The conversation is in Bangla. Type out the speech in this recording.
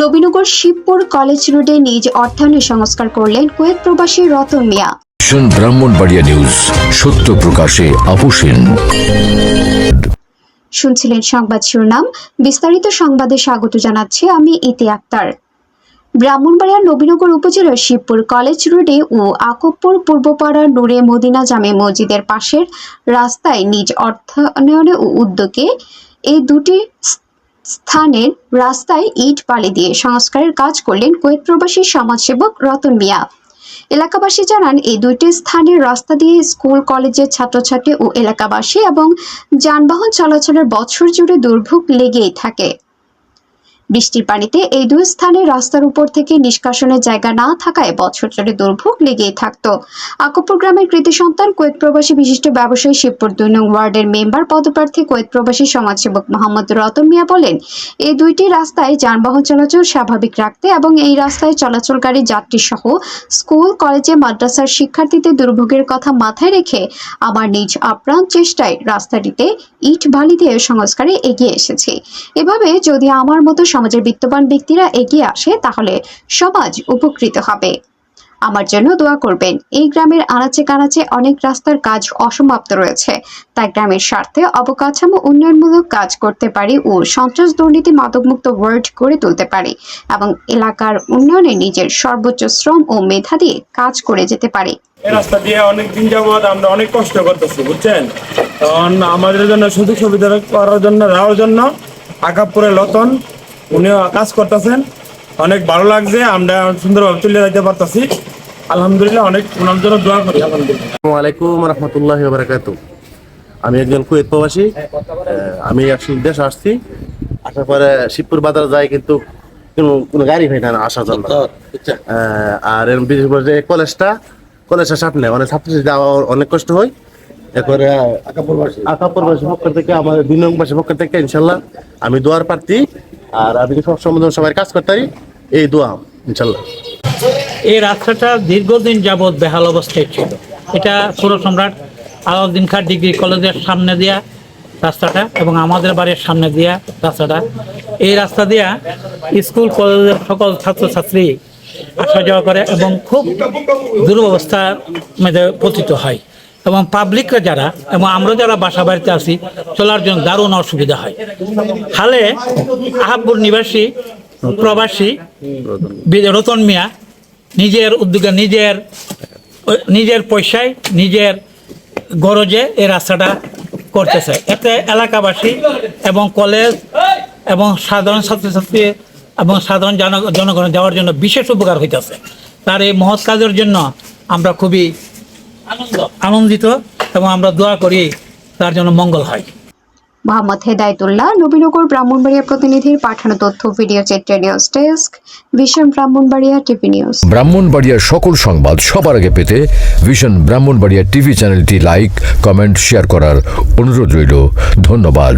নবীনগর শিবপুর কলেজ রোডে নিজ অর্থায়নে সংস্কার করলেন কুয়েত প্রবাসী রতন মিয়া। ব্রাহ্মণবাড়িয়া নিউজ, সত্য প্রকাশে আপোষহীন। শুনছিলেন সংবাদ শিরোনাম, বিস্তারিত সংবাদে স্বাগত জানাচ্ছি আমি ইতি আক্তার। ব্রাহ্মণবাড়িয়ার নবীনগর উপজেলার শিবপুর কলেজ রোডে ও আকবপুর পূর্বপাড়ার নূরে মদিনা জামে মসজিদের পাশের রাস্তায় নিজ অর্থায়নে ও উদ্যোগে এই দুটি স্থানের রাস্তায় ইট বালি দিয়ে সংস্কারের কাজ করলেন কুয়েত প্রবাসী সমাজসেবক রতন মিয়া। এলাকাবাসী জানান, এই দুইটি স্থানের রাস্তা দিয়ে স্কুল কলেজের ছাত্রছাত্রী ও এলাকাবাসী এবং যানবাহন চলাচলের বছর জুড়ে দুর্ভোগ লেগেই থাকে। বৃষ্টির পানিতে এই দুই স্থানের রাস্তার উপর থেকে নিষ্কাশনের জায়গা না থাকায় বছর জুড়ে দুর্ভোগ লেগেই থাকতো। আকবপুর গ্রামের কৃতি সন্তান কুয়েত প্রবাসী বিশিষ্ট ব্যবসায়ী শিবপুর ২ নং ওয়ার্ডের মেম্বার পদপ্রার্থী কুয়েত প্রবাসী সমাজসেবক মোহাম্মদ রতন মিয়া বলেন, এই দুইটি রাস্তায় যানবাহন চলাচল স্বাভাবিক রাখতে এবং এই রাস্তায় চলাচলকারী যাত্রী সহ স্কুল কলেজে মাদ্রাসার শিক্ষার্থীদের দুর্ভোগের কথা মাথায় রেখে আমার নিজ আপ্রাণ চেষ্টায় রাস্তাটিতে ইট বালি দিয়ে সংস্কারে এগিয়ে এসেছি। এভাবে যদি আমার মতো সমাজের বিত্তবান ব্যক্তিরা এগিয়ে আসে তাহলে সমাজ উপকৃত হবে। আমার জন্য দোয়া করবেন। এই গ্রামের আনাচে কানাচে অনেক রাস্তার কাজ অসমাপ্ত রয়েছে, তাই গ্রামের স্বার্থে অবকাঠামো উন্নয়নমূলক কাজ করতে পারি ও সন্ত্রাস দুর্নীতি মাদকমুক্ত ওয়ার্ড গড়ে তুলতে পারি এবং এলাকার উন্নয়নে নিজের সর্বোচ্চ শ্রম ও মেধা দিয়ে কাজ করে যেতে পারি। এই রাস্তা দিয়ে অনেক দিন যাবত আমরা অনেক কষ্ট করতেছি, বুঝছেন। তখন আমাদের জন্য সুযোগ সুবিধা করার জন্য দেওয়ার জন্য আকাবপুরের রতন উনিও কাজ করতেছেন। অনেক ভালো লাগছে, আমরা সুন্দরভাবে তুলে যেতে পারতেছি। আলহামদুলিল্লাহ, অনেক ওনার জন্য দোয়া করি। আসসালামু আলাইকুম রহমতুল্লাহি ওয়া বারাকাতুহু। আমি একজন কুয়েত প্রবাসী। আমি আসলে দেশে আসছি, আসার পরে শিবপুর বাজার যাই, কিন্তু কোনো গাড়ি হয় না আসার জন্য। আর বিশেষ করে যে কলেজটা সামনে অনেক ছাত্রছাত্রী যাওয়া অনেক কষ্ট হয়। এরপরে আকাবপুরবাসীর পক্ষ থেকে, আমাদের ২ নংবাসীর পক্ষ থেকে ইনশাল্লাহ আমি দোয়ার প্রার্থী। আর আমি সবসময় সবাই কাজ করতে পারি, এই দোয়া ইনশাল্লাহ। এই রাস্তাটা দীর্ঘদিন যাবৎ বেহাল অবস্থায় ছিল। এটা সম্রাট আলাউদ্দিন খাঁ ডিগ্রি কলেজের সামনে দিয়া রাস্তাটা এবং আমাদের বাড়ির সামনে দিয়া রাস্তাটা। এই রাস্তা দিয়া স্কুল কলেজের সকল ছাত্রছাত্রী আসা যাওয়া করে এবং খুব দুরবস্থার মধ্যে পতিত হয় এবং পাবলিকরা যারা এবং আমরা যারা বাসা বাড়িতে আসি চলার জন্য দারুণ অসুবিধা হয়। হালে আহাবপুর নিবাসী প্রবাসী রতন মিয়া নিজের উদ্যোগে নিজের পয়সায় নিজের গরজে এই রাস্তাটা করতেছে। এতে এলাকাবাসী এবং কলেজ এবং সাধারণ ছাত্রছাত্রী এবং সাধারণ জনগণ যাওয়ার জন্য বিশেষ উপকার হইতেছে। তার এই মহৎ কাজের জন্য আমরা খুবই আনন্দিত এবং আমরা দোয়া করি তার জন্য মঙ্গল হয়। মোহাম্মদ হেদায়েতুল্লাহ, নবীনগর ব্রাহ্মণবাড়িয়া প্রতিনিধির পাঠানো তথ্য ভিডিও চিত্র news desk, vision Brahmanbaria TV news. ব্রাহ্মণবাড়িয়ার সকল সংবাদ সবার আগে পেতে ভিশন ব্রাহ্মণবাড়িয়া টিভি চ্যানেলটি লাইক, কমেন্ট, শেয়ার করার অনুরোধ রইল। ধন্যবাদ।